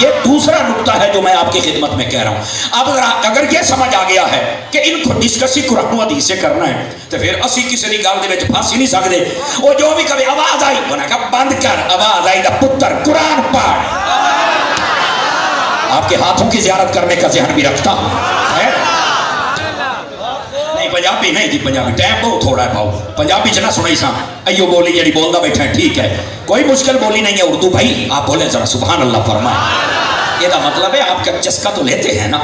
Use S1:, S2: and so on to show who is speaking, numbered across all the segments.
S1: یہ دوسرا نقطہ ہے جو میں آپ کی خدمت میں کہہ رہا ہوں. اب اگر یہ سمجھ آ گیا ہے کہ ان کو ڈسکسی قرآن و حدیث سے کرنا ہے تو پھر اسی کسی کی گل دے وچ پھنس ہی نہیں سکتے. وہ جو بھی کبھی آواز آئی انہاں کہا بند کر, آواز آئی دا پتر قرآن پڑھ. آپ کے ہاتھوں کی زیارت کرنے کا ذہن بھی رکھتا ہوں. نہیں پنجابی نہیں جی, پنجابی ٹائم بہت تھوڑا ہے بھاؤ, پنجابی چ نہ سنائی سا ایو بولی جڑی بولدا بیٹھا ہے ٹھیک ہے, کوئی مشکل بولی نہیں ہے اردو بھائی, آپ بولیں ذرا سبحان اللہ فرمائیں. یہ دا مطلب ہے آپ کا چسکا تو لیتے ہیں نا,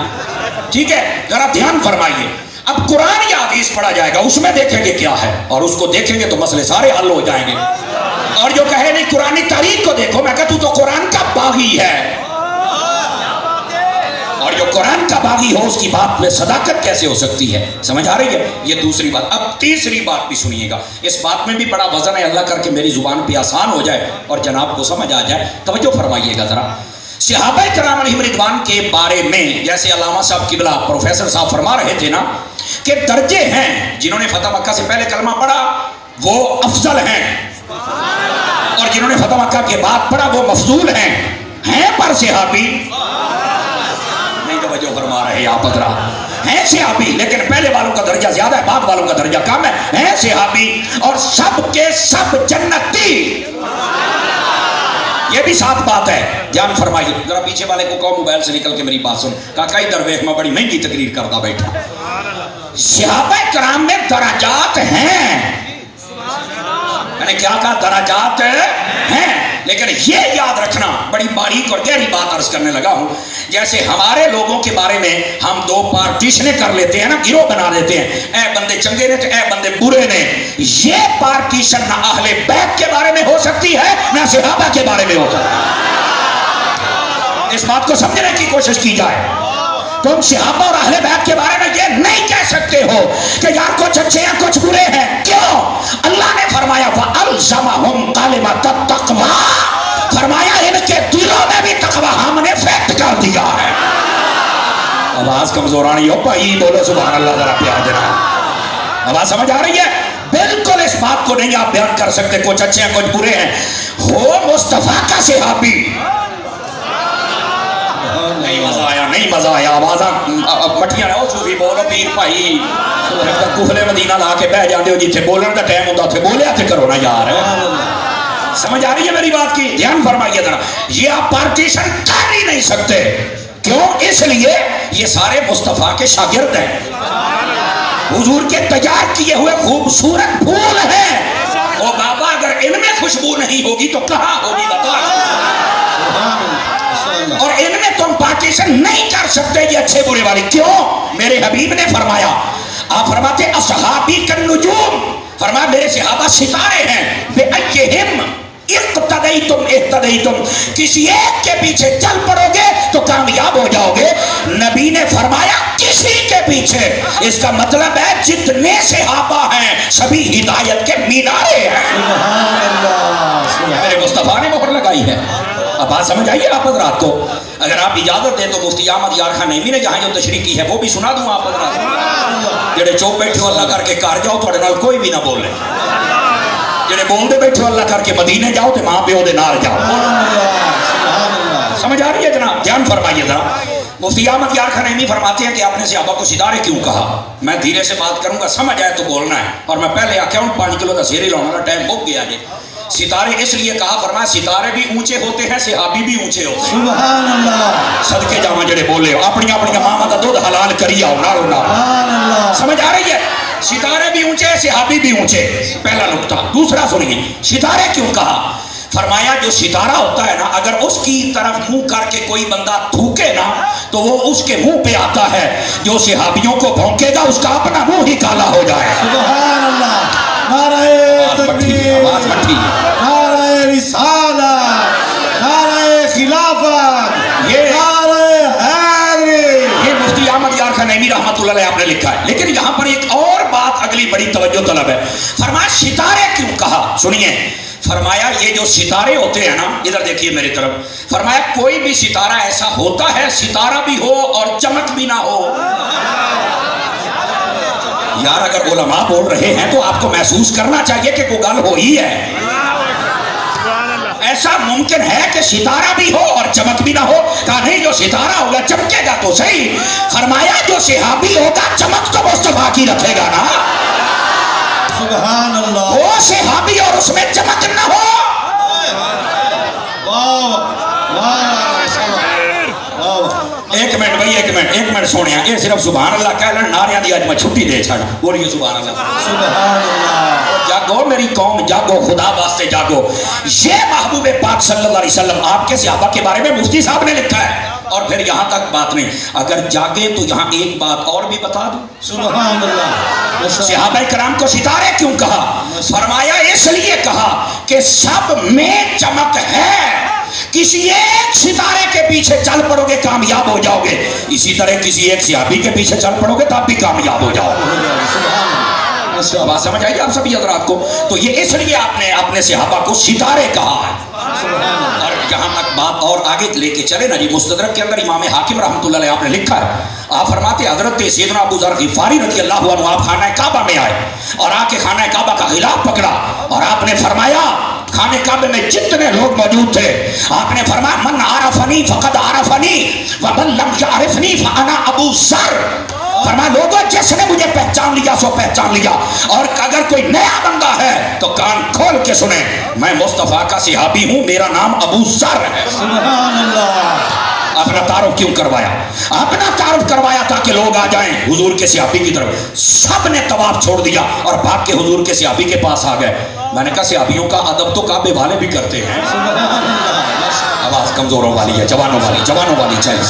S1: ٹھیک ہے, ذرا دھیان فرمائیے. اب قرآن یا حدیث پڑھا جائے گا, اس میں دیکھیں گے کیا ہے, اور اس کو دیکھیں گے تو مسئلے سارے حل ہو جائیں گے. اور جو کہے نہیں قرآنی تاریخ کو دیکھو, میں کہا تو قرآن کا باغی ہے, اور جو قرآن کا باغی ہو اس کی بات میں صداقت کیسے ہو سکتی ہے؟ سمجھ آ رہی ہے؟ یہ دوسری بات. اب تیسری بات بھی سنیے گا, اس بات میں بھی بڑا وزن ہے, اللہ کر کے میری زبان پہ آسان ہو جائے اور جناب کو سمجھ آ جائے. توجہ فرمائیے گا ذرا. صحابہ کرام علیہم رضوان کے بارے میں جیسے علامہ صاحب قبلہ پروفیسر صاحب فرما رہے تھے نا کہ درجے ہیں, جنہوں نے فتح مکہ سے پہلے کلمہ پڑھا وہ افضل ہیں, اور جنہوں نے فتح مکہ کے بعد پڑھا وہ مفضول ہیں پر صحابی نہیں توجہ فرما رہے آپ حضرات, ہیں صحابی لیکن پہلے والوں کا درجہ زیادہ ہے, بعد والوں کا درجہ کم ہے. ہیں صحابی اور سب کے سب جنتی. یہ بھی ساتھ بات ہے, دھیان فرمائیے. ذرا پیچھے والے کو کہو موبائل سے نکل کے میری بات سن, کاکا ادھر دیکھ, میں بڑی مہنگی تقریر کرتا بیٹھا. صحابہ کرام میں درجات ہیں, میں نے کیا کہا درجات ہیں, لیکن یہ یاد رکھنا, بڑی باریک اور گہری بات عرض کرنے لگا ہوں. جیسے ہمارے لوگوں کے بارے میں ہم دو پارٹیشنیں کر لیتے ہیں نا, گروہ بنا لیتے ہیں, اے بندے چنگے نے تو اے بندے برے نے. یہ پارٹیشن نہ اہل بیت کے بارے میں ہو سکتی ہے نہ صحابہ کے بارے میں ہو سکتی ہے. اس بات کو سمجھنے کی کوشش کی جائے. تم صحابہ اور اہل بیت کے بارے میں یہ نہیں کہہ سکتے ہو کہ یار کچھ اچھے ہیں کچھ برے ہیں. کیوں؟ اللہ نے فرمایا وَأَلْزَمَهُمْ كَلِمَةَ التَّقْوَىٰ, فرمایا ان کے دلوں میں بھی تقویٰ ہم نے فیکٹ کر دیا ہے. آواز کمزور آنی ہو بھائی, بولو سبحان اللہ ذرا پیار دینا. آواز سمجھ آ رہی ہے؟ بالکل اس بات کو نہیں آپ بیان کر سکتے کچھ اچھے ہیں کچھ برے ہیں. ہو مصطفیٰ کا صحابی, نہیں مزہ آیا, نہیں مزہ آیا. آوازاں مٹھیاں رہو صوفی بولو پیر بھائی, کفلے مدینہ لا کے بہ جاندے ہو جتھے بولن دا ٹائم ہوندا تے بولیا تے کرو نا یار. سمجھ آ رہی ہے میری بات کی؟ دھیان فرمائیے ذرا. یہ آپ پارٹیشن کر ہی نہیں سکتے. کیوں؟ اس لیے یہ سارے مصطفیٰ کے شاگرد ہیں, حضور کے تیار کیے ہوئے خوبصورت پھول ہیں. او بابا اگر ان میں خوشبو نہیں ہوگی تو کہاں ہوگی بتا. اور ان میں تم پارٹیشن نہیں کر سکتے یہ اچھے برے والے. کیوں؟ میرے حبیب نے فرمایا, آپ فرماتے اصحابی کالنجوم, فرمایا میرے صحابہ ستارے ہیں. بِأَيِّهِمْ اقتدیتم اہتدیتم, کسی ایک کے پیچھے چل پڑو گے تو کامیاب ہو جاؤ گے. نبی نے فرمایا کسی کے پیچھے, اس کا مطلب ہے جتنے صحابہ ہیں سبھی ہدایت کے مینارے ہیں. سبحان اللہ, میرے مصطفیٰ نے مہر لگائی ہے. اب بات سمجھ آئیے آپ حضرات کو. اگر آپ اجازت دیں تو مفتی احمد یار خان نعیمی نے جہاں جو تشریح کی ہے وہ بھی سنا دوں آپ حضرات. جڑے چوپ بیٹھے ہو اللہ کر کے کار جاؤ, تھوڑے نال کوئی بھی نہ بولے. جڑے بولتے بیٹھے ہو اللہ کر کے مدینے جاؤ تو ماں پیو دے نال جاؤ. سمجھ آ رہی ہے جناب؟ دھیان فرمائیے ذرا. مفتی احمد یار خان نعیمی فرماتے ہیں کہ آپ نے صحابہ کو ستارے کیوں کہا. میں دھیرے سے بات کروں گا, سمجھ آئے تو بولنا ہے. اور میں پہلے آکھیا ہوں 5 کلو کا سیری لاؤں گا, ٹائم ہو گیا جی. ستارے اس لیے کہا, فرمایا ستارے بھی اونچے ہوتے ہیں صحابی بھی اونچے ہوتے ہیں. سبحان اللہ. صدقے جاواں جڑے بولے ہو اپنی اپنی ماں دا دودھ حلال کری آؤ نالو نال. سبحان اللہ. سمجھ آ رہی ہے؟ ستارے بھی اونچے صحابی بھی اونچے, پہلا نقطہ. دوسرا سنیے, ستارے کیوں کہا. فرمایا جو ستارہ ہوتا ہے نا, اگر اس کی طرف منہ کر کے کوئی بندہ تھوکے نا تو وہ اس کے منہ پہ آتا ہے. جو صحابیوں کو بھونکے گا اس کا اپنا منہ ہی کالا ہو جائے. سبحان اللہ. نعرہ تکبیر, نعرہ رسالت, نعرہ خلافت, نعرہ حیدری. یہ مفتی احمد یار خان نعیمی رحمۃ اللہ علیہ آپ نے لکھا ہے. لیکن یہاں پر ایک اور بات اگلی بڑی توجہ طلب ہے. فرمایا ستارے کیوں کہا. سنیے, فرمایا یہ جو ستارے ہوتے ہیں نا, ادھر دیکھیے میری طرف, فرمایا کوئی بھی ستارہ ایسا ہوتا ہے ستارہ بھی ہو اور چمک بھی نہ ہو. یار اگر علماء بول رہے ہیں تو آپ کو محسوس کرنا چاہیے کہ کوئی گل ہو ہی ہے. ایسا ممکن ہے کہ ستارہ بھی ہو اور چمک بھی نہ ہو؟ کہا نہیں، جو ستارہ ہوگا چمکے گا تو صحیح۔ فرمایا جو صحابی ہوگا چمک تو مصطفیٰ کی رکھے گا نا۔
S2: سبحان اللہ۔
S1: وہ صحابی اور اس میں چمک نہ ہو۔ ایک منٹ بھائی، ایک منٹ سونے ہیں، یہ صرف سبحان اللہ کہہ لیں، ناریاں دی آج میں چھٹی دے چھاڑ بولیے سبحان اللہ۔
S2: سبحان اللہ۔
S1: جاگو میری قوم، جاگو، خدا واسطے جاگو۔ یہ محبوب پاک صلی اللہ علیہ وسلم آپ کے صحابہ کے بارے میں مفتی صاحب نے لکھا ہے۔ اور پھر یہاں تک بات نہیں، اگر جاگے تو یہاں ایک بات اور بھی بتا دوں۔
S2: سبحان اللہ۔
S1: صحابہ کرام کو ستارے کیوں کہا؟ فرمایا اس لیے کہا کہ سب میں چمک ہے، کسی ایک ستارے کے پیچھے چل پڑو گے کامیاب ہو جاؤ گے، اسی طرح کسی ایک صحابی کے پیچھے چل پڑو گے تب بھی کامیاب ہو جاؤ گے۔ بات سمجھ آئی آپ سبھی حضرات کو؟ تو یہ اس لیے آپ نے اپنے صحابہ کو ستارے کہا ہے۔ اور جہاں تک بات اور آگے لے کے چلے نا جی، مستدرک کے اندر امام حاکم رحمۃ اللہ علیہ آپ نے لکھا ہے، آپ فرماتے حضرت سیدنا ابو ذر غفاری رضی اللہ عنہ آپ خانہ کعبہ میں آئے اور آ کے خانہ کعبہ کا غلاف پکڑا اور آپ نے فرمایا، خانہ کعبے میں جتنے لوگ موجود تھے آپ نے فرمایا من عرفنی فقد عرفنی ومن لم یعرفنی فانا ابو ذر۔ فرمایا لوگوں جس نے مجھے پہچان لیا سو پہچان لیا، اور اگر کوئی نیا بندہ ہے تو کان کھول کے سنیں، میں مصطفیٰ کا صحابی ہوں، میرا نام ابو ذر ہے۔
S2: سبحان اللہ۔
S1: اپنا تعارف کیوں کروایا؟ اپنا تعارف کروایا تاکہ لوگ آ جائیں حضور کے صحابی کی طرف۔ سب نے طواف چھوڑ دیا اور بھاگ کے حضور کے صحابی کے پاس آ گئے۔ میں نے کہا صحابیوں کا ادب تو کعبے والے بھی کرتے ہیں۔ آواز کمزوروں والی ہے، جوانوں والی چاہیے۔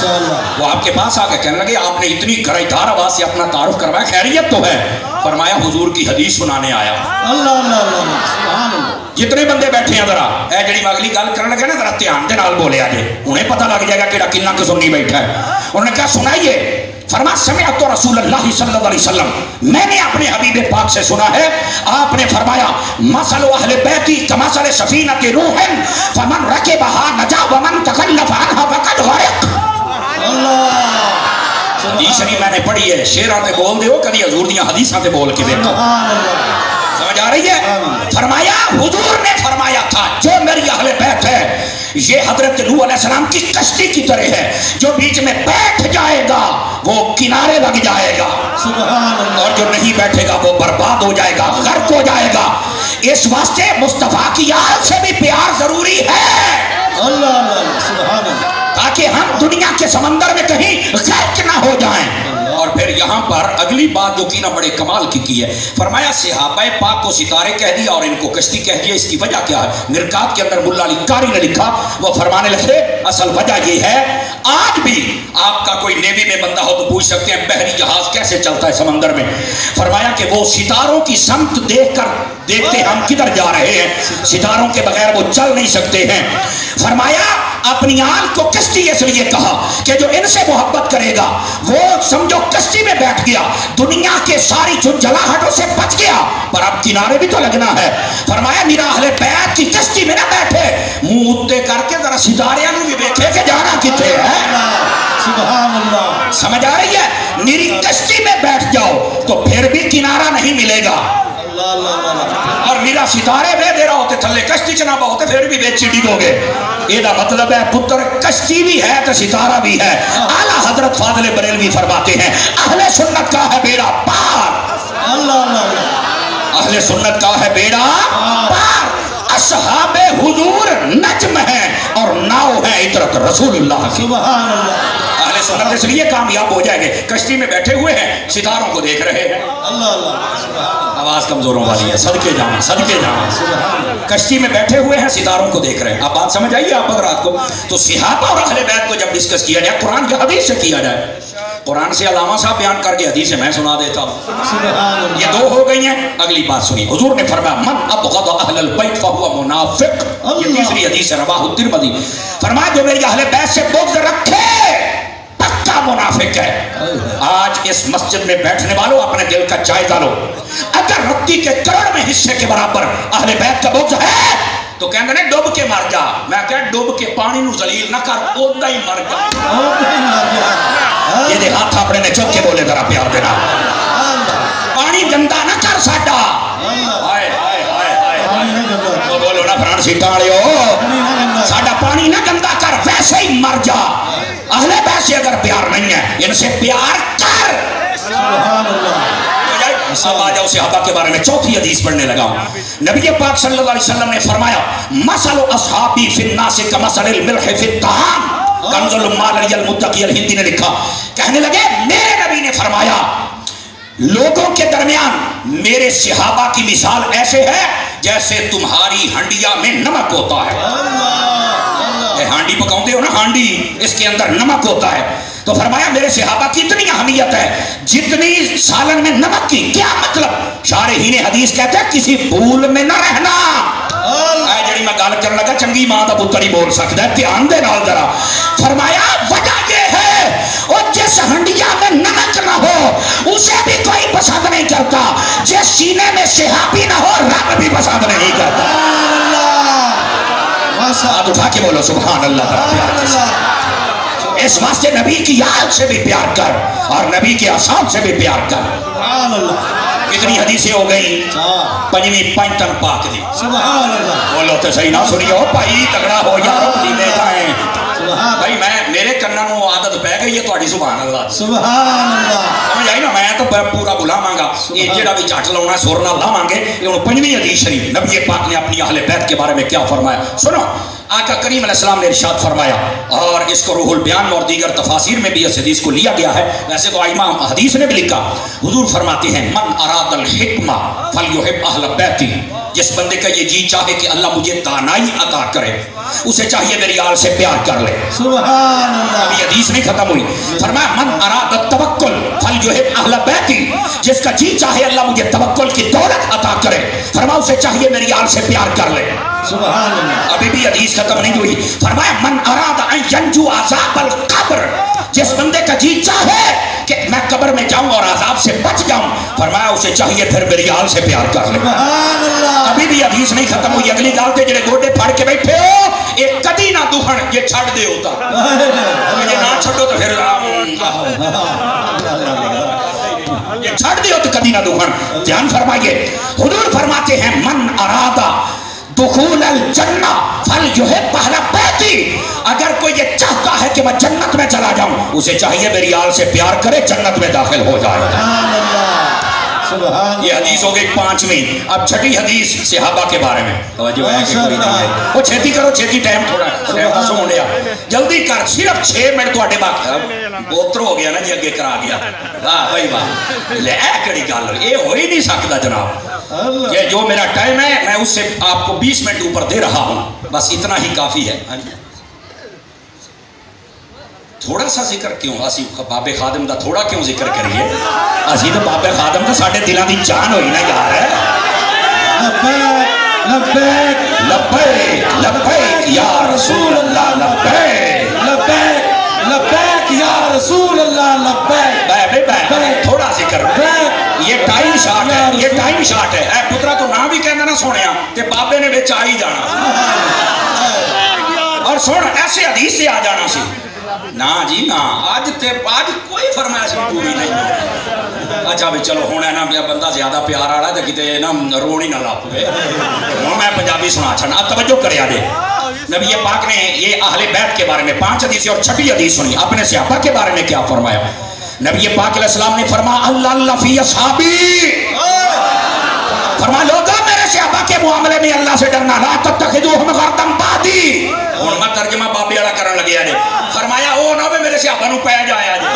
S1: وہ آپ کے پاس آ کے کہنے لگے آپ نے اتنی گرجدار آواز سے اپنا تعارف کروایا، خیریت تو ہے؟ فرمایا حضور کی حدیث سنانے آیا۔
S2: اللہ اللہ اللہ، سبحان اللہ۔
S1: جتنے بندے بیٹھے ہیں ذرا اے جڑی اگلی گل کرنے لگے نا ذرا دھیان دے نال بولے آجے، انہیں پتہ لگ جائے گا کہ کنا کے سنی بیٹھا ہے۔ انہوں نے کہا سنائیے۔ فرما سمعت رسول اللہ صلی اللہ علیہ وسلم، میں نے اپنے حبیب پاک سے سنا ہے، آپ نے فرمایا مثل اہل بیتی کمثل سفینۃ نوح فمن رکبها نجا ومن تخلف عنها فقد غرق۔ حدیث شریف میں نے پڑھی ہے، شیراں تے بول دیو کدی حضور دیاں حدیثاں تے بول کے دیکھو، سمجھ آ رہی ہے؟ فرمایا حضور نے فرمایا تھا جو میری اہل بیت ہے یہ حضرت نوح علیہ السلام کی کشتی کی طرح ہے، جو بیچ میں بیٹھ جائے گا وہ کنارے لگ جائے گا، اور جو نہیں بیٹھے گا وہ برباد ہو جائے گا، غرق ہو جائے گا۔ اس واسطے مصطفیٰ کی آل سے بھی پیار ضروری ہے، تاکہ ہم دنیا کے سمندر میں کہیں غرق نہ ہو جائیں۔ اور پھر یہاں پر اگلی بات جو کی نا بڑے کمال کی ہے، فرمایا صحابہ پاک کو ستارے کہہ دیا اور ان کو کشتی کہہ دیا، اس کی وجہ کیا ہے؟ مرکات کے اندر ملا علی قاری نے لکھا، وہ فرمانے لگے اصل وجہ یہ ہے، آج بھی آپ کا کوئی نیوی میں بندہ ہو تو پوچھ سکتے ہیں بحری جہاز کیسے چلتا ہے سمندر میں؟ فرمایا کہ وہ ستاروں کی سمت دیکھتے ہم کدھر جا رہے ہیں، ستاروں کے بغیر وہ چل نہیں سکتے ہیں۔ فرمایا اپنی آل کو کشتی اس لیے کہا کہ جو ان سے محبت کرے گا وہ سمجھو کشتی میں بیٹھ گیا، دنیا کے ساری جھنجھلاہٹوں سے بچ گیا، پر اب کنارے بھی تو لگنا ہے۔ فرمایا میرا اہل بیت کی کشتی میں نہ بیٹھے، منہ اتے کر کے ذرا ستاریاں بھی دیکھے کہ جانا کتے ہے۔
S2: سبحان اللہ،
S1: سمجھ آ رہی ہے؟ میری کشتی میں بیٹھ جاؤ تو پھر بھی کنارہ نہیں ملے گا، اور میرا ستارے بے دے رہا ہوتے تھلے کشتی چنابہ ہوتے پھر بھی بے چیڑی ہو گئے۔ یہ دا مطلب ہے پتر کشتی بھی ہے تو ستارہ بھی ہے۔ اعلیٰ حضرت فاضل بریلوی فرماتے ہیں اہل سنت کا ہے بیڑا پار، اہل سنت کا ہے بیڑا پار، اصحاب حضور نجم ہیں اور ناؤ ہے عطرت رسول اللہ کی۔
S2: سبحان اللہ۔
S1: اہل سنت اس لیے کامیاب ہو جائیں گے، کشتی میں بیٹھے ہوئے ہیں ستاروں کو دیکھ رہے ہیں۔
S2: اللہ اللہ،
S1: آواز کمزوروں والی ہے، صدقے جانا، کشتی میں بیٹھے ہوئے ہیں ستاروں کو دیکھ رہے ہیں۔ اب بات سمجھ آئیے آپ حضرات کو؟ تو صحابہ اور اہل بیت کو جب ڈسکس کیا جائے، قرآن یا حدیث سے کیا جائے، قرآن سے علامہ صاحب بیان کر کے حدیث سے میں سنا دیتا ہوں، یہ دو ہو گئی ہیں۔ اگلی بات سنیے، حضور نے فرمایا من ابغض اہل البیت فہو منافق، یہ تیسری حدیث ہے، رواہ الترمذی۔ فرمایا جو میری اہل بیت سے بغض رکھے پکا منافق ہے۔ آج اس مسجد میں بیٹھنے والوں اپنے دل کا جائزہ لو، اگر رتی کے کروڑ میں حصے کے برابر اہل بیت کا بغض ہے تو کہندے نے ڈوب کے مر جا، میں کہا ڈوب کے پانی نو ذلیل نہ کر، اودا ہی مر جا۔ یہ دے ہاتھ اپنے نے چوک کے بولے ذرا پیار دینا، پانی گندا نہ کر ساڈا، بولو نا فرانسی ٹالو ساڈا پانی نہ گندا کر ویسے ہی مر جا اہل بیت سے اگر پیار نہیں ہے ان سے پیار کر
S2: سبحان اللہ
S1: اب آ جاؤ صحابہ کے بارے میں چوتھی حدیث پڑھنے لگا ہوں نبی پاک صلی اللہ علیہ وسلم نے فرمایا مثل اصحابی فی الناس کمثل الملح فی الطعام کنز الامال علی المتقی الہندی نے لکھا کہنے لگے میرے نبی نے فرمایا لوگوں کے درمیان میرے صحابہ کی مثال ایسے ہے جیسے تمہاری ہنڈیا میں نمک ہوتا ہے ہانڈی پکاؤں ہو نا ہانڈی اس کے اندر نمک ہوتا ہے تو فرمایا میرے صحابہ کی اتنی اہمیت ہے جتنی سالن میں نمک کی کیا مطلب شارحین حدیث کہتے ہیں کسی بھول میں نہ رہنا اے جڑی میں گل کرنے لگا چنگی ماں دا پتر ہی بول سکتا ہے دھیان دے نال ذرا فرمایا وجہ یہ ہے اور جس ہنڈیا میں نمک نہ ہو اسے بھی کوئی پسند نہیں کرتا جس سینے میں صحابی نہ ہو رب بھی پسند نہیں کرتا ہاتھ اٹھا کے بولو سبحان اللہ اس واسطے نبی کی یاد سے بھی پیار کر اور نبی کے اصحاب سے بھی پیار کر
S2: سبحان اللہ
S1: کتنی حدیثیں ہو گئی پنجویں پنجتن پاک دی
S2: سبحان اللہ
S1: بولو تو صحیح نہ سنیو بھائی تگڑا ہو یارو مدینے جائیں بھائی میرے کنوں عادت پہ گئی ہے تہاڈی سبحان اللہ
S2: سبحان اللہ
S1: سمجھ آئی نا میں تو پورا بلاواں گا یہ جڑا بھی جھٹ لاؤنا سر نہ لاواں گے یہ ہن پنجویں حدیث شریف نبی پاک نے اپنی اہل بیت کے بارے میں کیا فرمایا سنو آقا کریم علیہ السلام نے ارشاد فرمایا اور اس کو روح البیان اور دیگر تفاسیر میں بھی اس حدیث کو لیا گیا ہے ویسے تو امام حدیث نے بھی لکھا حضور فرماتے ہیں من اراد الحکمہ فلیحب اہل بیتی جس بندے کا یہ جی چاہے کہ اللہ مجھے دانائی عطا کرے اسے چاہیے میری آل سے پیار کر لے
S2: سبحان اللہ
S1: ابھی حدیث نہیں ختم ہوئی فرمایا من اراد التوکل فلیحب اہل بیتی جس کا جی چاہے اللہ مجھے توکل کی دولت عطا کرے فرمایا اسے چاہیے میری آل سے پیار کر لے
S2: سبحان اللہ
S1: ابھی بھی حدیث ختم نہیں ہوئی فرمایا من اراد ان ینجو عذاب القبر جس بندے کا جی چاہے کہ میں قبر میں جاؤں اور عذاب سے بچ جاؤں فرمایا اسے چاہیے پھر میری آل سے پیار کر لے
S2: سبحان اللہ
S1: ابھی بھی حدیث نہیں ختم ہوئی اگلی گال تے جڑے گوڈے پھاڑ کے بیٹھے ہو ایک کدی نہ دکھن یہ چھڑ دے ہوتا یہ نہ چھڑو تو پھر یہ چھڑ دے ہو تو کدی نہ دکھن دھیان فرمائیے حضور فرماتے ہیں من ارادہ دخول الجنہ فلیحب اہل بیتی اگر کوئی یہ چاہتا ہے کہ میں جنت میں چلا جاؤں اسے چاہیے میری آل سے پیار کرے جنت میں داخل ہو جائے
S2: سبحان اللہ سبحان
S1: یہ حدیث ہو گئی پانچویں اب چھٹی حدیث صحابہ کے بارے میں توجہ ہے کہ کوئی نہیں ہے وہ چھیتی کرو چھیتی ٹائم تھوڑا ٹائم پاس ہو گیا جلدی کر صرف 6 منٹ تو اڈے باقی بوتر ہو گیا نا جی اگے کرا گیا واہ بھائی واہ لے کڑی گل یہ ہو ہی نہیں سکتا جناب یہ جو میرا ٹائم ہے میں اس سے آپ کو 20 منٹ اوپر دے رہا ہوں بس اتنا ہی کافی ہے تھوڑا سا ذکر کیوں اسی بابے خادم دا تھوڑا کیوں ذکر کریے اسی تو بابے خادم دا ساڈے دلاں دی جان ہوئی نا یار
S2: لبیک
S1: لبیک لبیک یا رسول اللہ لبیک
S2: لبیک لبیک یا رسول اللہ لبیک
S1: بے بے تھوڑا ذکر یہ ٹائم شاٹ ہے یہ ٹائم شاٹ ہے اے پترا تو نہ بھی کہنا نہ سونیا تے بابے نے وچ آ ہی جانا اور سن ایسے حدیث سے آ جانا سی نا جی نا آج کوئی فرمائش پوری نہیں اچھا بھی چلو ہونا ہے نا بندہ زیادہ پیار آ رہا ہے تو کتے نا رون ہی نہ لا پوے ہوں میں پنجابی سنا چھڑنا اب توجہ کریا دے نبی پاک نے یہ اہل بیت کے بارے میں 5 حدیث اور چھٹی حدیث سنی اپنے صحابہ کے بارے میں کیا فرمایا نبی پاک علیہ السلام نے فرمایا اللہ اللہ فی اصحابی فرمایا لوگوں میرے صحابہ کے معاملے میں اللہ سے ڈرنا لا تتخذوہم غرضا بعدی ہن میں ترجمہ بابے والا کرن لگیا جی فرمایا او نہ ہوے میرے صحابہ نو پے جایا جی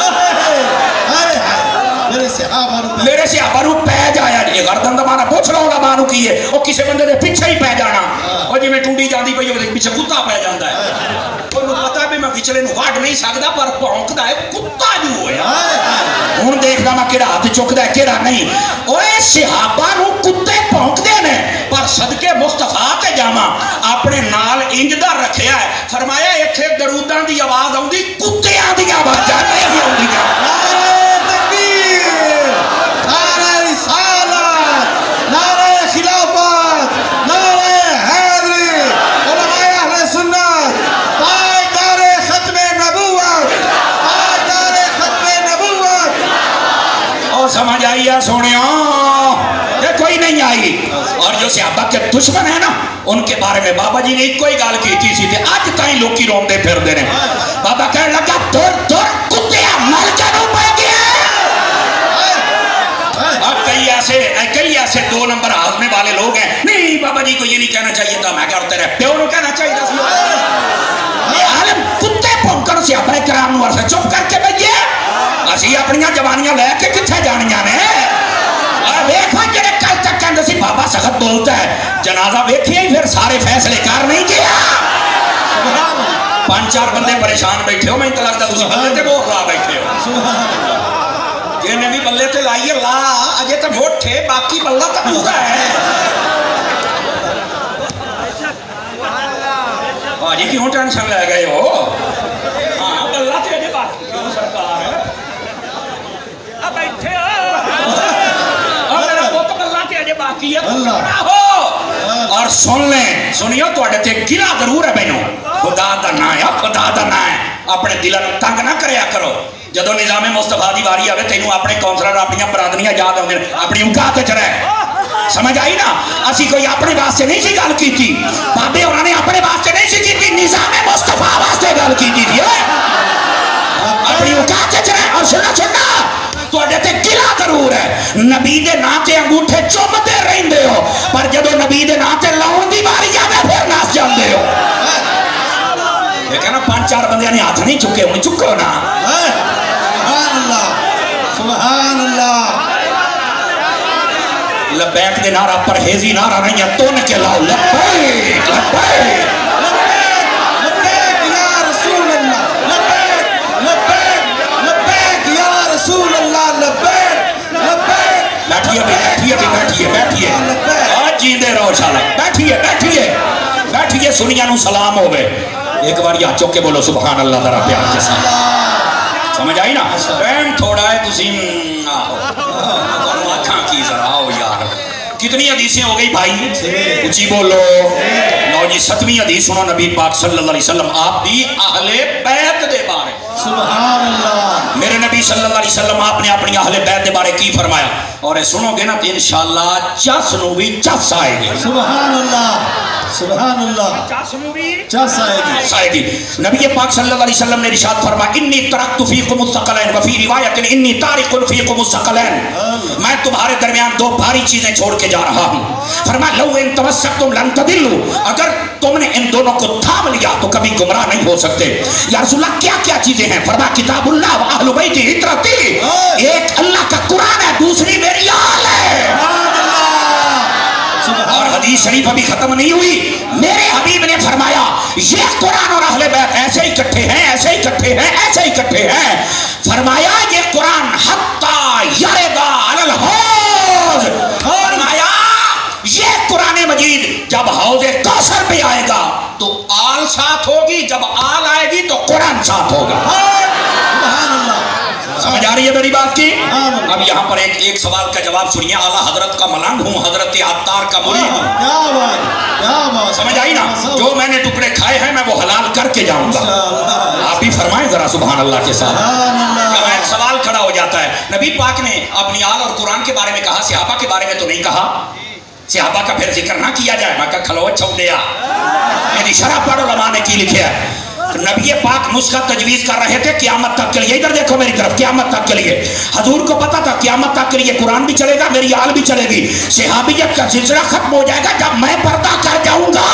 S1: میرے صحابہ نو پے جایا جی گردن دا مانا پوچھ لو علماء نو کی ہے او کسے بندے دے پیچھے ہی پے جانا او جی میں ٹونڈی جاندی پئی او پیچھے کتا پے جاندا ہے او پتہ بھی میں پچھلے نو واڈ نہیں سکدا پر بھونکدا ہے کتا جو ہویا ہن دیکھدا میں کیڑا ہاتھ چکدا ہے کیڑا نہیں اوے صحابہ نو کتے بھونکدے نے پر صدقے مصطفیٰ تے جاواں اپنے نال انج دا رکھیا ہے فرمایا ایتھے دروداں دی آواز آوندی کتیاں دی آواز نہیں آوندی سمجھ آئی ہے سونیا یہ کوئی نہیں آئی اور جو صحابہ کے دشمن ہے نا ان کے بارے میں بابا جی نے ایک کوئی گال کی تھی تے اج تائیں لوکی روندے پھر دے نے بابا کہنے لگا دور دور کتیا مل کے نو پہ گیا اب کئی ایسے 2 نمبر ہاضمے والے لوگ ہیں نہیں بابا جی کو یہ نہیں کہنا چاہیے تھا میں کہا تیرے پیو نو کہنا چاہیے تھا یہ عالم کتے پھونکن سے اپنے کرام نو عرصہ چپ کر کے بھئیے اسی اپنیاں جوانیاں لے کے کتھے جانیاں نے ویکھا جڑے کل تک کہندے سی بابا سخت بولتا ہے جنازہ ویکھیا ہی پھر سارے فیصلے کار نہیں کیا 5-4 بندے پریشان بیٹھے ہو میں انت لگتا تسی بلے تے بول رہا بیٹھے ہو یہ نے بھی بلے تے لائیے لا اجے تے موٹھے باقی بلہ تے پورا ہے جی کیوں ٹینشن لے گئے ہو ہاں بلہ تے اجے باقی کیوں سرکار ہے اب بیٹھے ہو اور میرا بہت بلہ تے اجے باقی ہے اور سن لیں سنیو تو اڈے تے گلہ ضرور ہے بینوں خدا دا نا ہے خدا دا نا ہے اپنے دلن تنگ نہ کریا کرو جدو نظام مصطفیٰ دی واری آوے تینوں اپنے کونسلر اپنی برادریاں یاد ہوں گے اپنی اوقات وچ رہے سمجھ آئی نا اسی کوئی اپنے واسطے نہیں سی گل کیتی بابے انہوں نے اپنے واسطے نہیں سی کیتی نظام مصطفیٰ واسطے گل کیتی تھی اپنی اوقات وچ رہے اور سننا تو اڈے تے گلہ ضرور ہے نبی دے ناتے انگوٹھے چومتے رہندے ہو پر جدو نبی دے ناتے لاؤن دی واری آوے پھر ناس جاندے ہو یہ کہنا 5-4 بندے نے ہاتھ نہیں چکے انہیں چکو نا
S2: سبحان اللہ سبحان اللہ
S1: لبیک دے نعرہ پرہیزی نعرہ نہیں ہے تو نکے لاؤ لبیک لبیک
S2: لبیک یا رسول اللہ لبیک لبیک لبیک یا رسول اللہ لبیک لبیک
S1: بیٹھیے آج جیندے رہو شاءاللہ بیٹھیے سنیاں نو سلام ہوئے ایک بار یا چوکے بولو سبحان اللہ ذرا پیار کے ساتھ سمجھ آئی نا ٹائم تھوڑا ہے تسیم آنکھاں کی ذرا ہو یار کتنی حدیثیں ہو گئی بھائی اچھی بولو لو جی 7ویں حدیث سنو نبی پاک صلی اللہ علیہ وسلم آپ بھی اہل بیت دے بارے
S2: سبحان اللہ
S1: میرے نبی صلی اللہ علیہ وسلم آپ نے اپنی اہل بیت دے بارے کی فرمایا اور سنو گے نا تو انشاءاللہ چس نو بھی چس آئے گی
S2: سبحان اللہ سبحان اللہ چس آئے گی
S1: نبی پاک صلی اللہ علیہ وسلم نے ارشاد فرمایا انی ترکت فیکم الثقلین وفی روایت انی تارک فیکم الثقلین میں تمہارے درمیان 2 بھاری چیزیں چھوڑ کے جا رہا ہوں فرمایا لو ان تمسکتم لن تضلوا اگر تم نے ان دونوں کو تھام لیا تو کبھی گمراہ نہیں ہو سکتے یا رسول اللہ کیا کیا چیزیں ہیں فرمایا کتاب اللہ و اہل بیتی عترتی ایک اللہ کا قرآن ہے دوسری میری آل ہے اور حدیث شریف ابھی ختم نہیں ہوئی میرے حبیب نے فرمایا یہ قرآن اور اہل بیت ایسے ہی اکٹھے ہیں ایسے ہی اکٹھے ہیں ایسے ہی اکٹھے ہیں فرمایا یہ قرآن حتی یردا علی الحوض فرمایا یہ قرآن مجید جب حوض کوثر پہ آئے گا تو آل ساتھ ہوگی جب آل آئے گی تو قرآن ساتھ ہوگا
S2: سبحان اللہ
S1: سمجھ آ رہی ہے میری بات کی اب یہاں پر ایک سوال کا جواب سنیے اعلیٰ حضرت کا ملنگ ہوں حضرت عطار کا مرید ہوں
S2: کیا بات
S1: سمجھ آئی نا جو میں نے ٹکڑے کھائے ہیں میں وہ حلال کر کے جاؤں گا آپ بھی فرمائیں ذرا سبحان اللہ کے ساتھ ایک سوال کھڑا ہو جاتا ہے نبی پاک نے اپنی آل اور قرآن کے بارے میں کہا صحابہ کے بارے میں تو نہیں کہا صحابہ کا پھر ذکر نہ کیا جائے میں کہا کھلو چھو دیا یعنی شرح پڑھ علماء نے کی لکھے ہے نبی پاک نسخہ تجویز کر رہے تھے قیامت تک کے لیے ادھر دیکھو میری طرف قیامت تک کے لیے حضور کو پتا تھا قیامت تک کے لیے قرآن بھی چلے گا میری آل بھی چلے گی صحابیت کا سلسلہ ختم ہو جائے گا جب میں پردہ کر جاؤں گا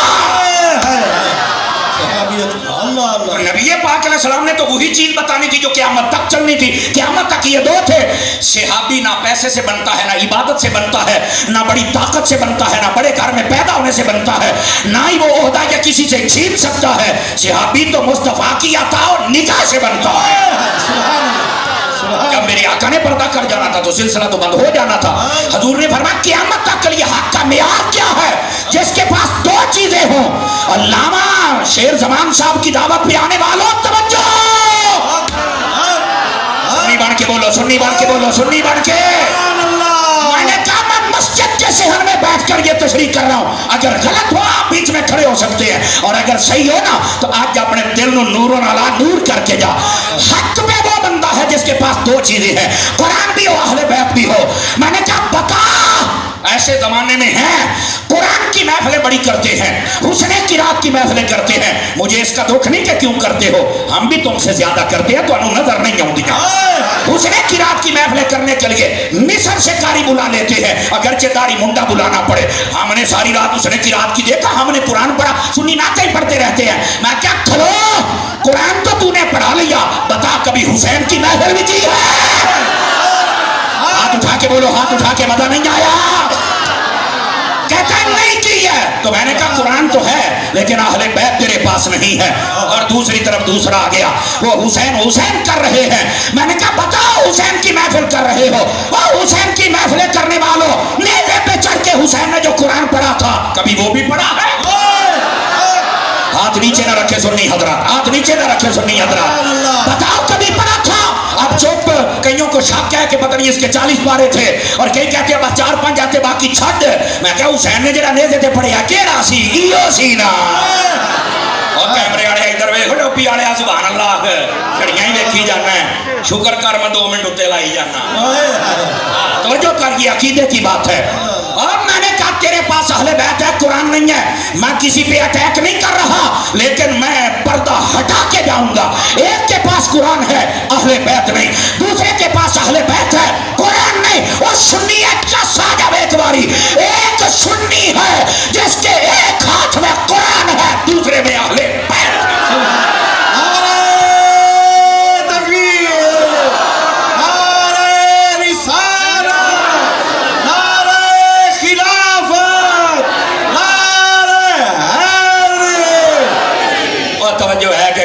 S1: نبی پاک علیہ السلام نے تو وہی چیز بتانی تھی جو قیامت تک چلنی تھی قیامت تک یہ 2 تھے صحابی نہ پیسے سے بنتا ہے نہ عبادت سے بنتا ہے نہ بڑی طاقت سے بنتا ہے نہ بڑے گھر میں پیدا ہونے سے بنتا ہے نہ ہی وہ عہدہ یا کسی سے چھین سکتا ہے صحابی تو مصطفیٰ کی عطا اور نگاہ سے بنتا ہے جب میرے آقا نے پردہ کر جانا تھا تو سلسلہ تو بند ہو جانا تھا حضور نے فرمایا قیامت تک کے لیے حق کا معیار کیا ہے جس کے پاس 2 چیزیں ہوں علامہ شیر زمان صاحب کی دعوت پہ آنے والوں توجہ سنی بن کے بولو سنی بن کے بولو سنی بن کے میں نے کہا میں مسجد کے صحن میں بیٹھ کر یہ تشریح کر رہا ہوں اگر غلط ہو آپ بیچ میں کھڑے ہو سکتے ہیں اور اگر صحیح ہو نا تو آج اپنے دل نو نوروں علا نور کر کے جا حق پہ وہ بندہ ہے جس کے پاس 2 چیزیں ہیں قرآن بھی ہو اہل بیت بھی ہو میں نے کہا بتا ایسے زمانے میں ہیں قرآن کی محفلیں بڑی کرتے ہیں، حسن قرات کی محفلیں کرتے ہیں. مجھے اس کا دکھ نہیں کہ کیوں کرتے ہو، ہم بھی تم سے زیادہ کرتے ہیں، تو انہوں نظر نہیں آؤں دیا. حسن قرات کی محفلیں کرنے کے لیے مصر سے قاری بلا لیتے ہیں، اگرچہ داڑھی منڈا بلانا پڑے. ہم نے ساری رات حسن قرات کی دیکھا، ہم نے قرآن پڑھا، سنی نعتیں ہی پڑھتے رہتے ہیں. میں کیا کھلو، قرآن تو تو نے پڑھا لیا، بتا کبھی حسین کی محفل بھی کی ہے؟ ہاتھ اٹھا کے بولو، ہاتھ اٹھا کے مزہ نہیں آیا؟ کہتا ہے نہیں کی ہے. تو میں نے کہا قرآن تو ہے لیکن اہل بیت تیرے پاس نہیں ہے. اور دوسری طرف دوسرا آ گیا، وہ حسین حسین کر رہے ہیں. میں نے کہا بتاؤ حسین کی محفل کر رہے ہو، اور حسین کی محفلیں کرنے والوں نیزے پہ چڑھ کے حسین نے جو قرآن پڑھا تھا کبھی وہ بھی پڑھا ہے؟ ہاتھ نیچے نہ رکھے سنی حضرات، ہاتھ نیچے نہ رکھے سنی حضرات، بتاؤ کبھی پڑھا تھا؟ اب چپ. کئیوں کو شک ہے کہ پتہ نہیں اس کے 40 پارے تھے، اور کئی کہتے ہیں بس 4-5 آتے باقی چھڈ. میں کہا حسین نے جڑا نیزے تے پڑھیا کیڑا سی؟ ایو سی نا. اور کیمرے والے ادھر ویکھ، ٹوپی والے سبحان اللہ کھڑیاں ہی ویکھی جانا ہے. شکر کر میں 2 منٹ اتے لائی جانا. توجہ کر، یہ عقیدے کی بات ہے. اور میں نے کہا تیرے پاس اہل بیت ہے، قرآن نہیں ہے. میں کسی پہ اٹیک نہیں کر رہا، لیکن میں پردہ ہٹا کے جاؤں گا. ایک کے پاس قرآن ہے، اہل بیت نہیں. دوسرے کے پاس اہل بیت ہے، قرآن نہیں. وہ سنی ہے جس آ جب ایک باری. ایک سنی ہے جس کے ایک ہاتھ میں قرآن ہے، دوسرے میں اہل بیت ہے.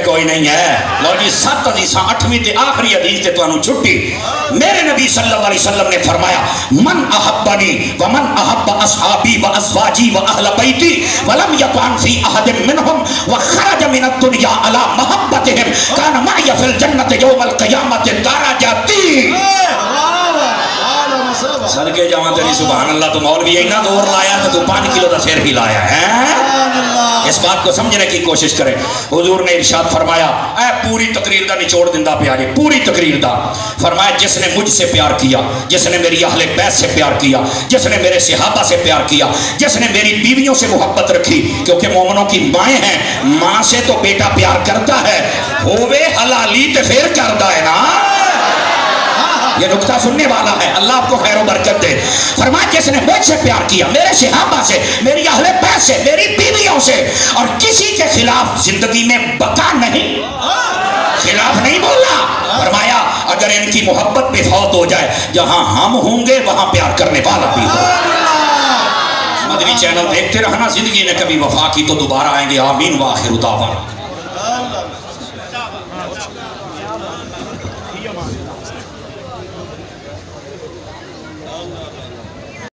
S1: کوئی نہیں ہے. لو جی 7 حدیثاں 8ویں تے آخری حدیث تے تانوں چھٹی. میرے نبی صلی اللہ علیہ وسلم نے فرمایا من احبنی ومن احب اصحابی وازواجی واہل بیتی ولم یطعن فی احد منهم وخرج من الدنیا علی محبتهم کان معی فی الجنت یوم القیامت درجتی. صدقے جاواں تیری سبحان اللہ. تو مولوی اینا دور لایا کہ تو 5 کلو دا سر ہی لایا ہے. اس بات کو سمجھنے کی کوشش کریں. حضور نے ارشاد فرمایا، اے پوری تقریر دا نچوڑ دندا پیارے، پوری تقریر دا فرمایا جس نے مجھ سے پیار کیا، جس نے میری اہل بیت سے پیار کیا، جس نے میرے صحابہ سے پیار کیا، جس نے میری بیویوں سے محبت رکھی، کیونکہ مومنوں کی مائیں ہیں، ماں سے تو بیٹا پیار کرتا ہے، ہووے حلالی تے پھر کرتا ہے نا. یہ نکتہ سننے والا ہے، اللہ آپ کو خیر و برکت دے. فرمایا جس نے مجھ سے پیار کیا، میرے صحابہ سے، میری اہل بیت سے، میری بیویوں سے، اور کسی کے خلاف زندگی میں بقا نہیں، خلاف نہیں بولا. فرمایا اگر ان کی محبت پہ فوت ہو جائے، جہاں ہم ہوں گے وہاں پیار کرنے والا بھی ہو. مدنی چینل دیکھتے رہنا، زندگی نے کبھی وفا کی تو دوبارہ آئیں گے. آمین. وآخر دعوانا